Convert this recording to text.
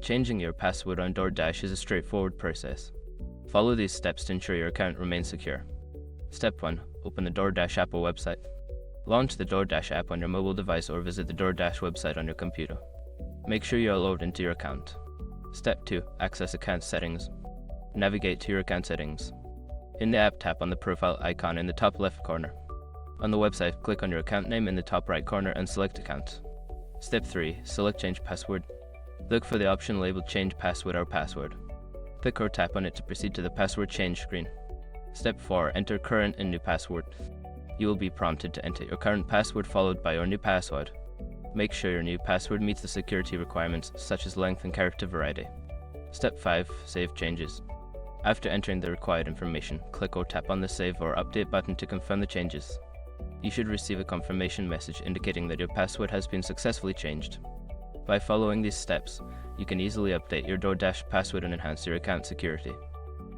Changing your password on DoorDash is a straightforward process. Follow these steps to ensure your account remains secure. Step 1. Open the DoorDash app or website. Launch the DoorDash app on your mobile device or visit the DoorDash website on your computer. Make sure you are logged into your account. Step 2. Access account settings. Navigate to your account settings. In the app, tap on the profile icon in the top left corner. On the website, click on your account name in the top right corner and select Account. Step 3. Select Change Password. Look for the option labeled Change Password or Password. Click or tap on it to proceed to the password change screen. Step 4. Enter current and new password. You will be prompted to enter your current password followed by your new password. Make sure your new password meets the security requirements such as length and character variety. Step 5. Save changes. After entering the required information, click or tap on the Save or Update button to confirm the changes. You should receive a confirmation message indicating that your password has been successfully changed. By following these steps, you can easily update your DoorDash password and enhance your account security.